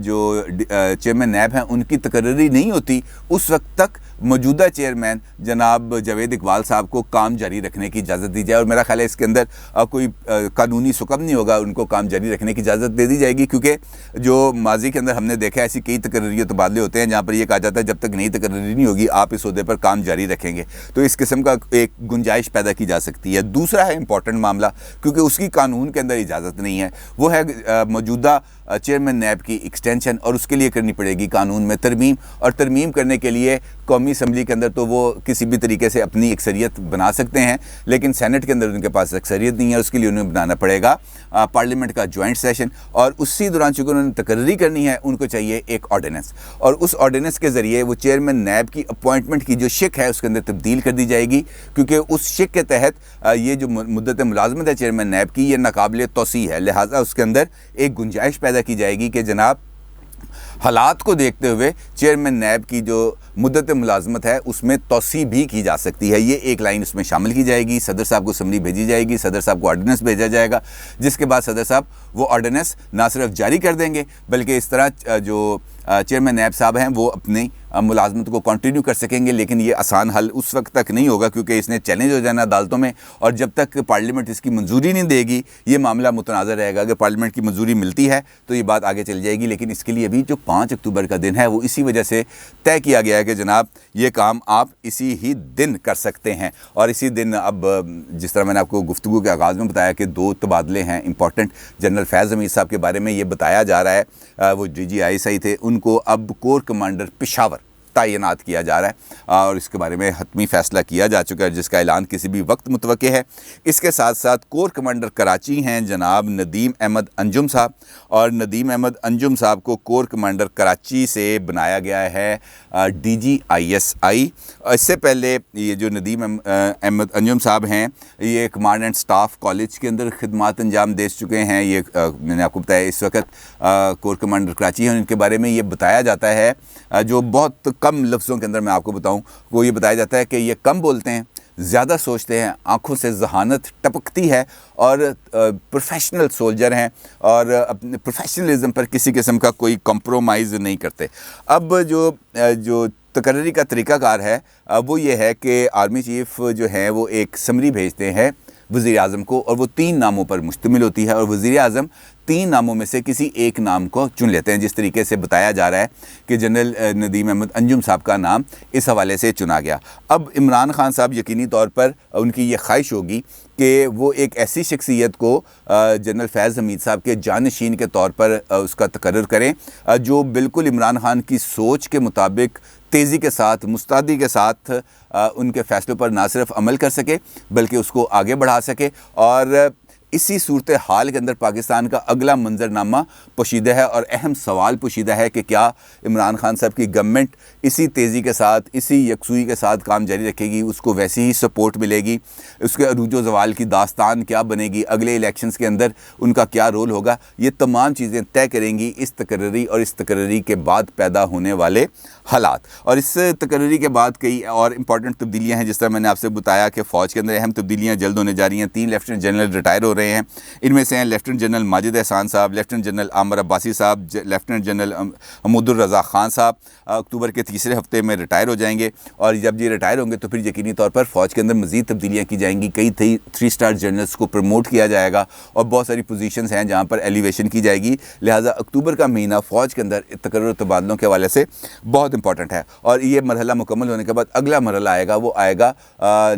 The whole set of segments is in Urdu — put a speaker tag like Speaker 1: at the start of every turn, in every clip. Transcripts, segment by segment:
Speaker 1: جو چیئرمین نیب ہیں ان کی تقرری نہیں ہوتی اس وقت تک موجودہ چیئرمین جناب جاوید اقبال صاحب کو کام جاری رکھنے کی اجازت دی جائے، اور میرا خیال ہے اس کے اندر کوئی قانونی سکم نہیں ہوگا، ان کو کام جاری رکھنے کی اجازت دے دی جائے گی، کیونکہ جو ماضی کے اندر ہم نے دیکھا ہے ایسی کئی تقرری و تبادلے ہوتے ہیں جہاں پر یہ کہا جاتا ہے جب تک نئی تقرری نہیں ہوگی آپ اس عہدے پر کام جاری رکھیں گے، تو اس قسم کا ایک گنجائش پیدا کی جا سکتی ہے۔ دوسرا ہے امپورٹنٹ معاملہ، کیونکہ اس کی قانون کے اندر اجازت نہیں ہے، وہ ہے موجودہ چیئرمین نیب کی ایکسٹینشن، اور اس کے لیے کرنی پڑے گی قانون میں ترمیم، اور ترمیم کرنے کے لیے قومی اسمبلی کے اندر تو وہ کسی بھی طریقے سے اپنی اکثریت بنا سکتے ہیں، لیکن سینٹ کے اندر ان کے پاس اکثریت نہیں ہے، اس کے لیے انہیں بنانا پڑے گا پارلیمنٹ کا جوائنٹ سیشن، اور اسی دوران چونکہ انہوں نے تقرری کرنی ہے ان کو چاہیے ایک آرڈیننس، اور اس آرڈیننس کے ذریعے وہ چیئرمین نیب کی اپوائنٹمنٹ کی جو شک ہے اس کے اندر تبدیل کر دی جائے گی، کیونکہ اس شک کے تحت یہ جو مدت ملازمت ہے چیئرمین نیب کی یہ ناقابل توسیع ہے، لہٰذا اس کے اندر ایک گنجائش پیدا کی جائے گی کہ جناب حالات کو دیکھتے ہوئے چیئرمین نیب کی جو مدت ملازمت ہے اس میں توسیع بھی کی جا سکتی ہے، یہ ایک لائن اس میں شامل کی جائے گی، صدر صاحب کو اسمبلی بھیجی جائے گی، صدر صاحب کو آرڈیننس بھیجا جائے گا، جس کے بعد صدر صاحب وہ آرڈیننس نہ صرف جاری کر دیں گے بلکہ اس طرح جو چیئرمین نیب صاحب ہیں وہ اپنی ملازمت کو کنٹینیو کر سکیں گے، لیکن یہ آسان حل اس وقت تک نہیں ہوگا کیونکہ اس نے چیلنج ہو جانا عدالتوں میں، اور جب تک پارلیمنٹ اس کی منظوری نہیں دے گی یہ معاملہ متنازع رہے گا۔ اگر پارلیمنٹ کی منظوری ملتی ہے تو یہ بات آگے چل جائے گی، لیکن اس کے لیے ابھی جو 5 اکتوبر کا دن ہے وہ اسی وجہ سے طے کیا گیا ہے کہ جناب یہ کام آپ اسی ہی دن کر سکتے ہیں، اور اسی دن اب جس طرح میں نے آپ کو گفتگو کے آغاز میں بتایا کہ 2 تبادلے ہیں امپورٹنٹ، جنرل فیض حمید صاحب کے بارے میں یہ بتایا جا رہا ہے وہ DGI تھے، ان کو اب کور کمانڈر پشاور تعینات کیا جا رہا ہے، اور اس کے بارے میں حتمی فیصلہ کیا جا چکا ہے جس کا اعلان کسی بھی وقت متوقع ہے۔ اس کے ساتھ ساتھ کور کمانڈر کراچی ہیں جناب ندیم احمد انجم صاحب، اور ندیم احمد انجم صاحب کو کور کمانڈر کراچی سے بنایا گیا ہے DGISI۔ اس سے پہلے یہ جو ندیم احمد انجم صاحب ہیں یہ کمانڈ اینڈ سٹاف کالج کے اندر خدمات انجام دے چکے ہیں، یہ میں نے آپ کو بتایا اس وقت کور کمانڈر کراچی ہیں، ان کے بارے میں یہ بتایا جاتا ہے جو بہت کم لفظوں کے اندر میں آپ کو بتاؤں، وہ یہ بتایا جاتا ہے کہ یہ کم بولتے ہیں، زیادہ سوچتے ہیں، آنکھوں سے ذہانت ٹپکتی ہے، اور پروفیشنل سولجر ہیں، اور اپنے پروفیشنلزم پر کسی قسم کا کوئی کمپرومائز نہیں کرتے۔ اب جو تقرری کا طریقہ کار ہے وہ یہ ہے کہ آرمی چیف جو ہیں وہ ایک سمری بھیجتے ہیں وزیر اعظم کو، اور وہ 3 ناموں پر مشتمل ہوتی ہے، اور وزیر اعظم 3 ناموں میں سے کسی ایک نام کو چن لیتے ہیں، جس طریقے سے بتایا جا رہا ہے کہ جنرل ندیم احمد انجم صاحب کا نام اس حوالے سے چنا گیا۔ اب عمران خان صاحب یقینی طور پر ان کی یہ خواہش ہوگی کہ وہ ایک ایسی شخصیت کو جنرل فیض حمید صاحب کے جانشین کے طور پر اس کا تقرر کریں جو بالکل عمران خان کی سوچ کے مطابق تیزی کے ساتھ، مستعدی کے ساتھ ان کے فیصلوں پر نہ صرف عمل کر سکے بلکہ اس کو آگے بڑھا سکے، اور اسی صورتحال کے اندر پاکستان کا اگلا منظرنامہ پوشیدہ ہے، اور اہم سوال پوشیدہ ہے کہ کیا عمران خان صاحب کی گورنمنٹ اسی تیزی کے ساتھ، اسی یکسوئی کے ساتھ کام جاری رکھے گی، اس کو ویسی ہی سپورٹ ملے گی، اس کے عروج و زوال کی داستان کیا بنے گی، اگلے الیکشنز کے اندر ان کا کیا رول ہوگا، یہ تمام چیزیں طے کریں گی اس تقرری اور اس تقرری کے بعد پیدا ہونے والے حالات۔ اور اس تقرری کے بعد کئی اور امپورٹنٹ تبدیلیاں ہیں، جس طرح میں نے آپ سے بتایا کہ فوج کے اندر اہم تبدیلیاں جلد ہونے جا رہی ہیں، 3 لیفٹیننٹ جنرل ریٹائر ہو رہے ہیں، ان میں سے ہیں لیفٹیننٹ جنرل ماجد احسان صاحب، لیفٹیننٹ جنرل عامر عباسی صاحب، لیفٹیننٹ جنرل حمود الرضا خان صاحب اکتوبر کے تیسرے ہفتے میں ریٹائر ہو جائیں گے، اور جب یہ ریٹائر ہوں گے تو پھر یقینی طور پر فوج کے اندر مزید تبدیلیاں کی جائیں گی، کئی 3 اسٹار جنرلز کو پروموٹ کیا جائے گا، اور بہت ساری پوزیشنز ہیں جہاں پر ایلیویشن کی جائے گی، لہٰذا اکتوبر کا مہینہ فوج کے اندر تقرر و تبادلوں کے حوالے سے بہت امپورٹنٹ ہے۔ اور یہ مرحلہ مکمل ہونے کے بعد اگلا مرحلہ آئے گا، وہ آئے گا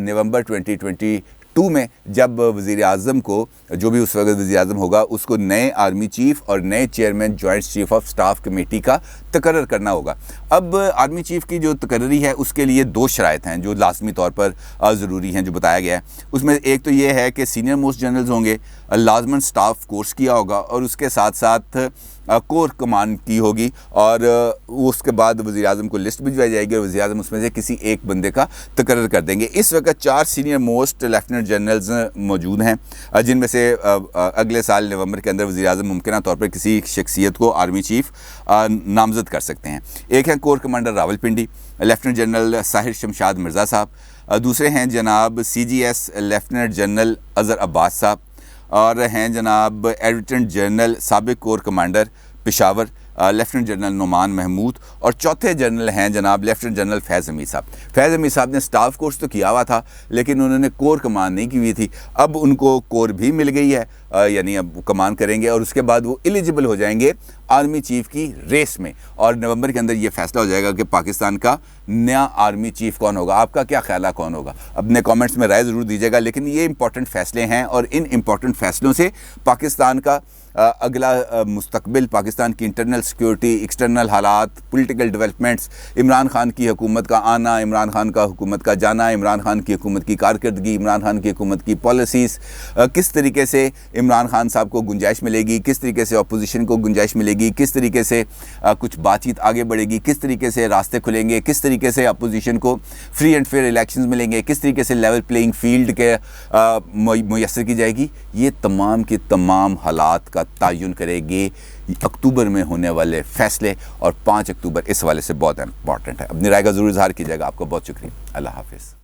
Speaker 1: نومبر 2022 میں، جب وزیر اعظم کو، جو بھی اس وقت وزیر اعظم ہوگا، اس کو نئے آرمی چیف اور نئے chairman joint chief of staff committee کا تقرر کرنا ہوگا۔ اب آرمی چیف کی جو تقرری ہے اس کے لیے 2 شرائط ہیں جو لازمی طور پر ضروری ہیں، جو بتایا گیا ہے۔ اس میں ایک تو یہ ہے کہ سینئر موسٹ جنرلز ہوں گے، لازمن سٹاف کورس کیا ہوگا، اور اس کے ساتھ ساتھ کور کمان کی ہوگی، اور اس کے بعد وزیر اعظم کو لسٹ بھجوائی جائے گی، اور وزیر اعظم اس میں سے کسی ایک بندے کا تقرر کر دیں گے۔ اس وقت 4 سینئر موسٹ لیفٹیننٹ جنرلز موجود ہیں، جن میں سے اگلے سال نومبر کے اندر وزیر اعظم ممکنہ طور پر کسی شخصیت کو آرمی چیف نامزد کر سکتے ہیں۔ ایک ہیں corps commander Rawalpindi lieutenant general Sahir Shamshad Mirza sahib, دوسرے ہیں جناب CGS lieutenant general Azhar Abbas sahib, اور ہیں جناب ایڈجوٹنٹ جنرل سابق corps commander Peshawar lieutenant general Noman Mahmood, اور چوتھے جنرل ہیں جناب لیفٹیننٹ جنرل فیض حمید صاحب۔ فیض حمید صاحب نے سٹاف کورس تو کیا ہوا تھا لیکن انہوں نے کور کمان نہیں کی ہوئی تھی، اب ان کو کور بھی مل گئی ہے، یعنی اب کمان کریں گے اور اس کے بعد وہ ایلیجبل ہو جائیں گے آرمی چیف کی ریس میں، اور نومبر کے اندر یہ فیصلہ ہو جائے گا کہ پاکستان کا نیا آرمی چیف کون ہوگا۔ آپ کا کیا خیال ہے کون ہوگا؟ اپنے کامنٹس میں رائے ضرور دیجیے گا، لیکن یہ امپورٹنٹ فیصلے ہیں اور ان امپورٹنٹ فیصلوں سے پاکستان کا اگلا مستقبل، پاکستان کی انٹرنل سیکیورٹی، ایکسٹرنل حالات، پولیٹیکل ڈیولپمنٹس، عمران خان کی حکومت کا آنا، عمران خان کا حکومت کا جانا، عمران خان کی حکومت کی کارکردگی، عمران خان کی حکومت کی پالیسیز، کس طریقے سے عمران خان صاحب کو گنجائش ملے گی، کس طریقے سے اپوزیشن کو گنجائش ملے گی، کس طریقے سے کچھ بات چیت آگے بڑھے گی، کس طریقے سے راستے کھلیں گے، کس طریقے سے اپوزیشن کو فری اینڈ فیئر الیکشنز ملیں گے، کس طریقے سے لیول پلینگ فیلڈ کے میسر کی جائے گی، یہ تمام کے تمام حالات کا تعین کرے گی اکتوبر میں ہونے والے فیصلے، اور 5 اکتوبر اس والے سے بہت امپورٹنٹ ہے۔ اپنی رائے کا ضرور اظہار کیجیے گا۔ آپ کو بہت شکریہ۔ اللہ حافظ۔